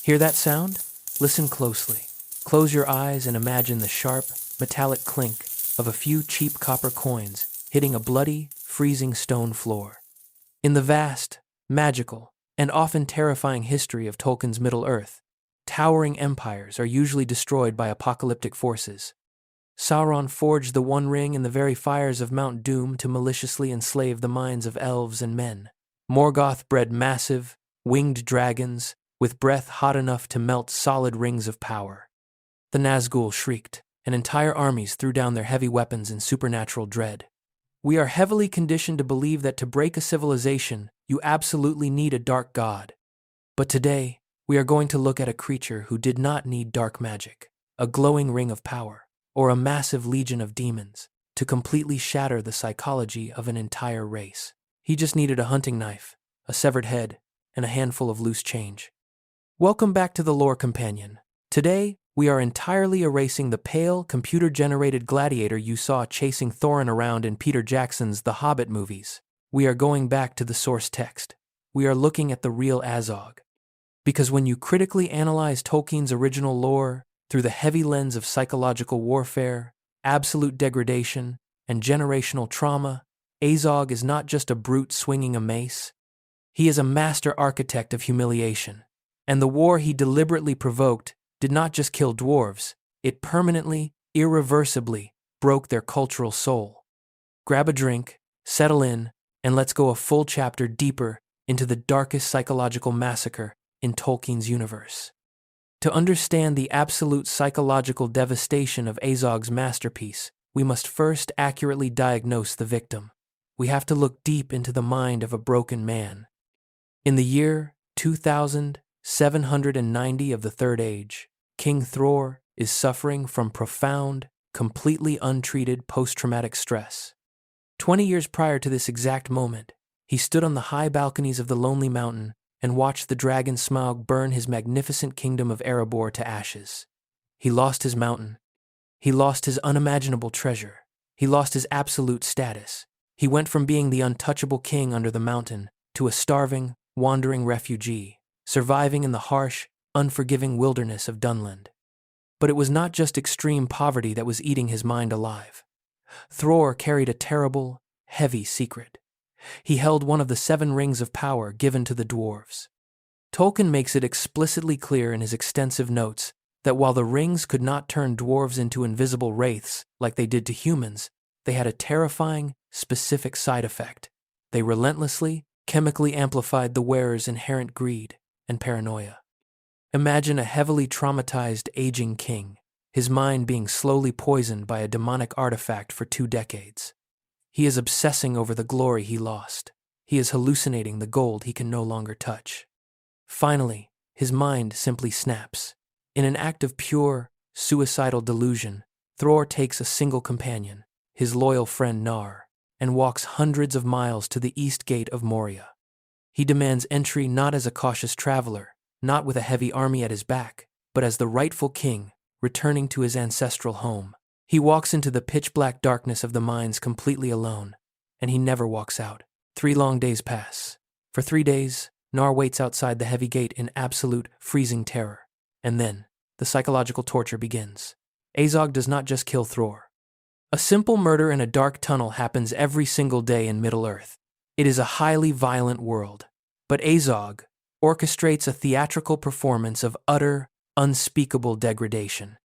Hear that sound? Listen closely. Close your eyes and imagine the sharp, metallic clink of a few cheap copper coins hitting a bloody, freezing stone floor. In the vast, magical, and often terrifying history of Tolkien's Middle-earth, towering empires are usually destroyed by apocalyptic forces. Sauron forged the One Ring in the very fires of Mount Doom to maliciously enslave the minds of elves and men. Morgoth bred massive, winged dragons with breath hot enough to melt solid rings of power. The Nazgûl shrieked, and entire armies threw down their heavy weapons in supernatural dread. We are heavily conditioned to believe that to break a civilization, you absolutely need a dark god. But today, we are going to look at a creature who did not need dark magic, a glowing ring of power, or a massive legion of demons, to completely shatter the psychology of an entire race. He just needed a hunting knife, a severed head, and a handful of loose change. Welcome back to the Lore Companion. Today, we are entirely erasing the pale, computer-generated gladiator you saw chasing Thorin around in Peter Jackson's The Hobbit movies. We are going back to the source text. We are looking at the real Azog. Because when you critically analyze Tolkien's original lore through the heavy lens of psychological warfare, absolute degradation, and generational trauma, Azog is not just a brute swinging a mace. He is a master architect of humiliation. And the war he deliberately provoked did not just kill dwarves, it permanently, irreversibly broke their cultural soul. Grab a drink, settle in, and let's go a full chapter deeper into the darkest psychological massacre in Tolkien's universe. To understand the absolute psychological devastation of Azog's masterpiece, we must first accurately diagnose the victim. We have to look deep into the mind of a broken man. In the year 2790 of the Third Age, King Thrór is suffering from profound, completely untreated post-traumatic stress. 20 years prior to this exact moment, he stood on the high balconies of the Lonely Mountain and watched the dragon Smaug burn his magnificent kingdom of Erebor to ashes. He lost his mountain. He lost his unimaginable treasure. He lost his absolute status. He went from being the untouchable king under the mountain to a starving, wandering refugee, surviving in the harsh, unforgiving wilderness of Dunland. But it was not just extreme poverty that was eating his mind alive. Thrór carried a terrible, heavy secret. He held one of the 7 rings of power given to the dwarves. Tolkien makes it explicitly clear in his extensive notes that while the rings could not turn dwarves into invisible wraiths like they did to humans, they had a terrifying, specific side effect. They relentlessly, chemically amplified the wearer's inherent greed and paranoia. Imagine a heavily traumatized, aging king, his mind being slowly poisoned by a demonic artifact for 2 decades. He is obsessing over the glory he lost. He is hallucinating the gold he can no longer touch. Finally, his mind simply snaps. In an act of pure, suicidal delusion, Thrór takes a single companion, his loyal friend Nar, and walks hundreds of miles to the east gate of Moria. He demands entry not as a cautious traveler, not with a heavy army at his back, but as the rightful king, returning to his ancestral home. He walks into the pitch-black darkness of the mines completely alone, and he never walks out. 3 long days pass. For 3 days, Nar waits outside the heavy gate in absolute, freezing terror. And then, the psychological torture begins. Azog does not just kill Thrór. A simple murder in a dark tunnel happens every single day in Middle-earth. It is a highly violent world. But Azog orchestrates a theatrical performance of utter, unspeakable degradation.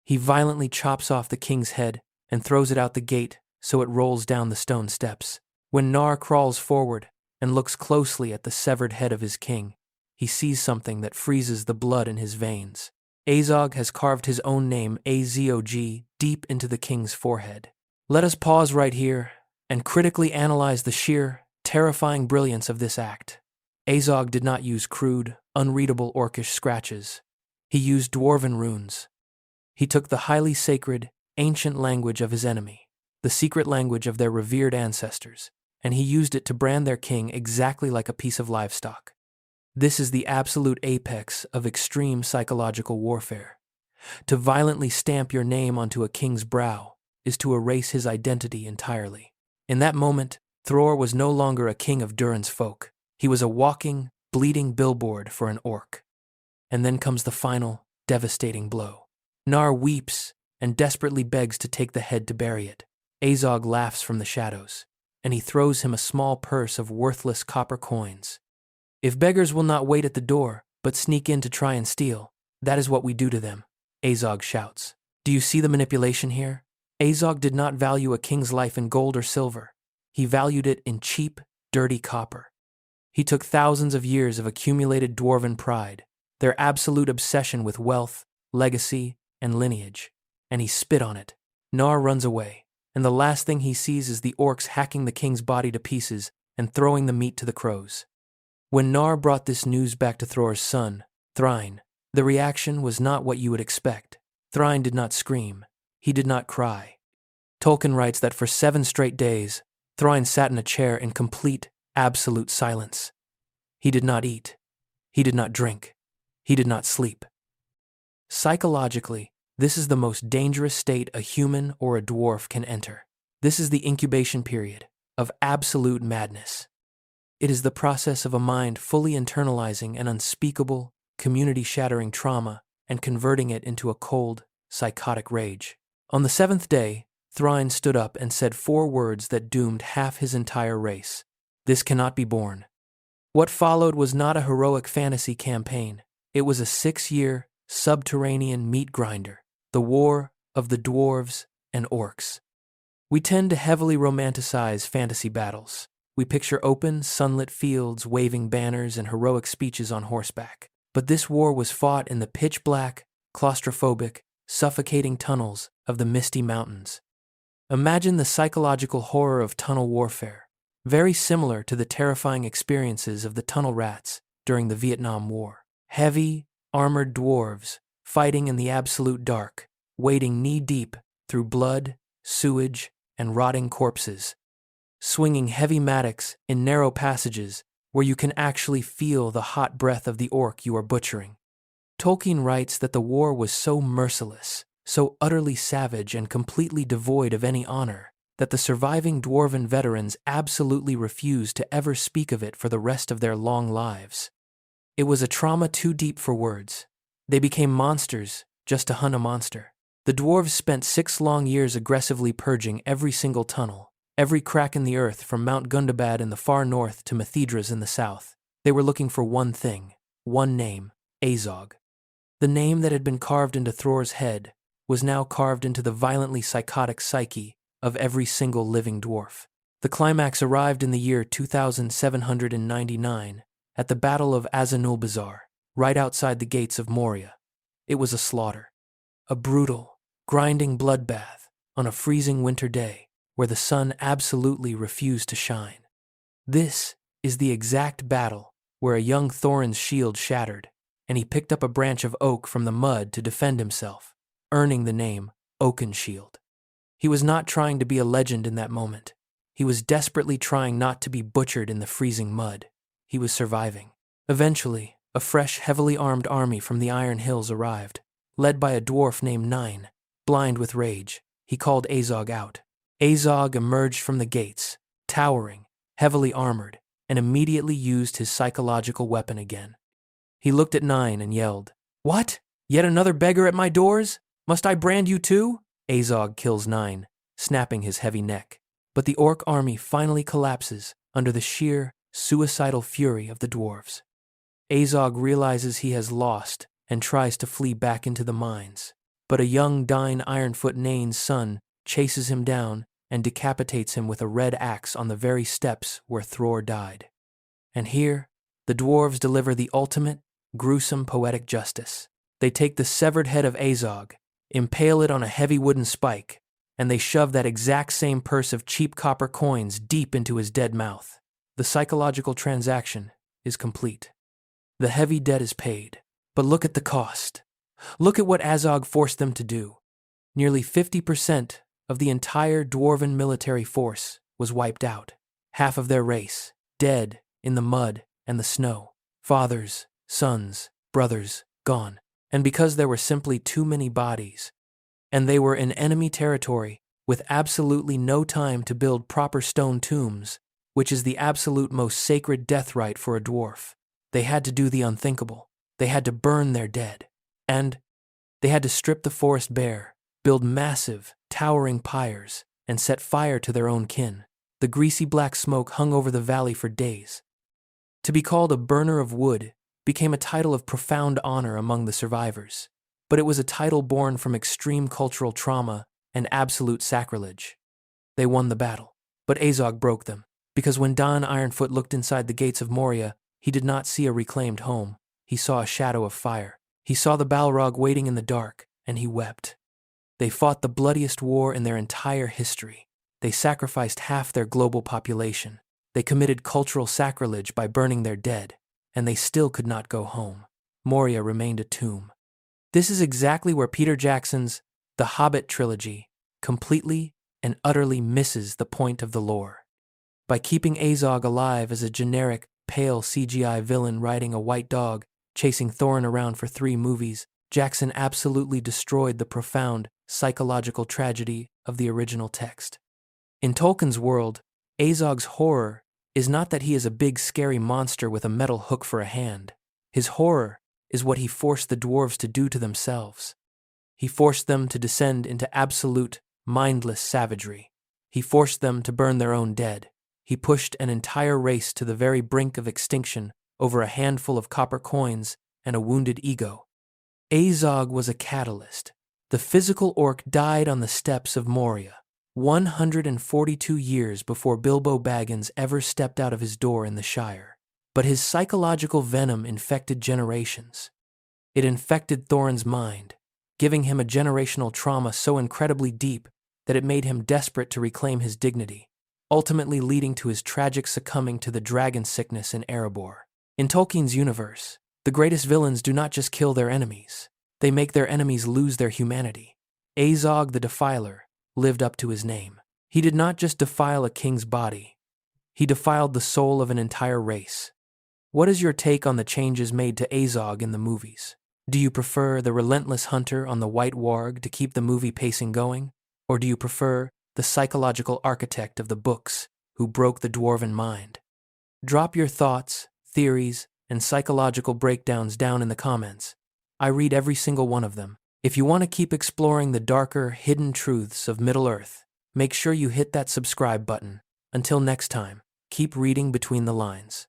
He violently chops off the king's head and throws it out the gate so it rolls down the stone steps. When Nar crawls forward and looks closely at the severed head of his king, he sees something that freezes the blood in his veins. Azog has carved his own name, Azog, deep into the king's forehead. Let us pause right here and critically analyze the sheer, terrifying brilliance of this act. Azog did not use crude, unreadable orcish scratches. He used dwarven runes. He took the highly sacred, ancient language of his enemy, the secret language of their revered ancestors, and he used it to brand their king exactly like a piece of livestock. This is the absolute apex of extreme psychological warfare. To violently stamp your name onto a king's brow is to erase his identity entirely. In that moment, Thrór was no longer a king of Durin's folk. He was a walking, bleeding billboard for an orc. And then comes the final, devastating blow. Gnar weeps and desperately begs to take the head to bury it. Azog laughs from the shadows, and he throws him a small purse of worthless copper coins. If beggars will not wait at the door, but sneak in to try and steal, that is what we do to them, Azog shouts. Do you see the manipulation here? Azog did not value a king's life in gold or silver. He valued it in cheap, dirty copper. He took thousands of years of accumulated dwarven pride, their absolute obsession with wealth, legacy, and lineage, and he spit on it. Gnar runs away, and the last thing he sees is the orcs hacking the king's body to pieces and throwing the meat to the crows. When Gnar brought this news back to Thrór's son, Thorin, the reaction was not what you would expect. Thorin did not scream. He did not cry. Tolkien writes that for 7 straight days, Thorin sat in a chair in complete, absolute silence. He did not eat. He did not drink. He did not sleep. Psychologically, this is the most dangerous state a human or a dwarf can enter. This is the incubation period of absolute madness. It is the process of a mind fully internalizing an unspeakable, community-shattering trauma and converting it into a cold, psychotic rage. On the 7th day, Thorin stood up and said 4 words that doomed half his entire race. This cannot be borne. What followed was not a heroic fantasy campaign. It was a 6-year, subterranean meat grinder, the war of the Dwarves and Orcs. We tend to heavily romanticize fantasy battles. We picture open, sunlit fields, waving banners, and heroic speeches on horseback. But this war was fought in the pitch-black, claustrophobic, suffocating tunnels of the misty mountains. Imagine the psychological horror of tunnel warfare, very similar to the terrifying experiences of the tunnel rats during the Vietnam War. Heavy, armored dwarves fighting in the absolute dark, wading knee-deep through blood, sewage, and rotting corpses, swinging heavy mattocks in narrow passages where you can actually feel the hot breath of the orc you are butchering. Tolkien writes that the war was so merciless, so utterly savage and completely devoid of any honor, that the surviving dwarven veterans absolutely refused to ever speak of it for the rest of their long lives. It was a trauma too deep for words. They became monsters just to hunt a monster. The dwarves spent 6 long years aggressively purging every single tunnel, every crack in the earth from Mount Gundabad in the far north to Mithridras in the south. They were looking for one thing, one name, Azog. The name that had been carved into Thrór's head was now carved into the violently psychotic psyche of every single living dwarf. The climax arrived in the year 2799 at the Battle of Azanulbizar, right outside the gates of Moria. It was a slaughter, a brutal, grinding bloodbath on a freezing winter day where the sun absolutely refused to shine. This is the exact battle where a young Thorin's shield shattered, and he picked up a branch of oak from the mud to defend himself, earning the name Oakenshield. He was not trying to be a legend in that moment. He was desperately trying not to be butchered in the freezing mud. He was surviving. Eventually, a fresh, heavily armed army from the Iron Hills arrived, led by a dwarf named Nine. Blind with rage, he called Azog out. Azog emerged from the gates, towering, heavily armored, and immediately used his psychological weapon again. He looked at Nine and yelled, "What? Yet another beggar at my doors? Must I brand you too?" Azog kills Nine, snapping his heavy neck. But the orc army finally collapses under the sheer, suicidal fury of the dwarves. Azog realizes he has lost and tries to flee back into the mines. But a young Dine Ironfoot Nain's son chases him down and decapitates him with a red axe on the very steps where Thrór died. And here, the dwarves deliver the ultimate, gruesome poetic justice. They take the severed head of Azog, impale it on a heavy wooden spike, and they shove that exact same purse of cheap copper coins deep into his dead mouth. The psychological transaction is complete. The heavy debt is paid, but look at the cost. Look at what Azog forced them to do. Nearly 50% of the entire dwarven military force was wiped out. Half of their race, dead in the mud and the snow. Fathers, sons, brothers, gone. And because there were simply too many bodies, and they were in enemy territory with absolutely no time to build proper stone tombs, which is the absolute most sacred death rite for a dwarf, they had to do the unthinkable. They had to burn their dead. And they had to strip the forest bare, build massive, towering pyres, and set fire to their own kin. The greasy black smoke hung over the valley for days. To be called a burner of wood became a title of profound honor among the survivors, but it was a title born from extreme cultural trauma and absolute sacrilege. They won the battle, but Azog broke them, because when Don Ironfoot looked inside the gates of Moria, he did not see a reclaimed home. He saw a shadow of fire. He saw the Balrog waiting in the dark, and he wept. They fought the bloodiest war in their entire history. They sacrificed half their global population. They committed cultural sacrilege by burning their dead, and they still could not go home. Moria remained a tomb. This is exactly where Peter Jackson's The Hobbit trilogy completely and utterly misses the point of the lore. By keeping Azog alive as a generic, pale CGI villain riding a white dog, chasing Thorin around for 3 movies, Jackson absolutely destroyed the profound, psychological tragedy of the original text. In Tolkien's world, Azog's horror is not that he is a big scary monster with a metal hook for a hand. His horror is what he forced the dwarves to do to themselves. He forced them to descend into absolute, mindless savagery. He forced them to burn their own dead. He pushed an entire race to the very brink of extinction over a handful of copper coins and a wounded ego. Azog was a catalyst. The physical orc died on the steps of Moria, 142 years before Bilbo Baggins ever stepped out of his door in the Shire. But his psychological venom infected generations. It infected Thorin's mind, giving him a generational trauma so incredibly deep that it made him desperate to reclaim his dignity, ultimately leading to his tragic succumbing to the dragon sickness in Erebor. In Tolkien's universe, the greatest villains do not just kill their enemies, they make their enemies lose their humanity. Azog the Defiler lived up to his name. He did not just defile a king's body, he defiled the soul of an entire race. What is your take on the changes made to Azog in the movies? Do you prefer the relentless hunter on the white warg to keep the movie pacing going? Or do you prefer the psychological architect of the books who broke the dwarven mind? Drop your thoughts, theories, and psychological breakdowns down in the comments. I read every single one of them. If you want to keep exploring the darker, hidden truths of Middle-earth, make sure you hit that subscribe button. Until next time, keep reading between the lines.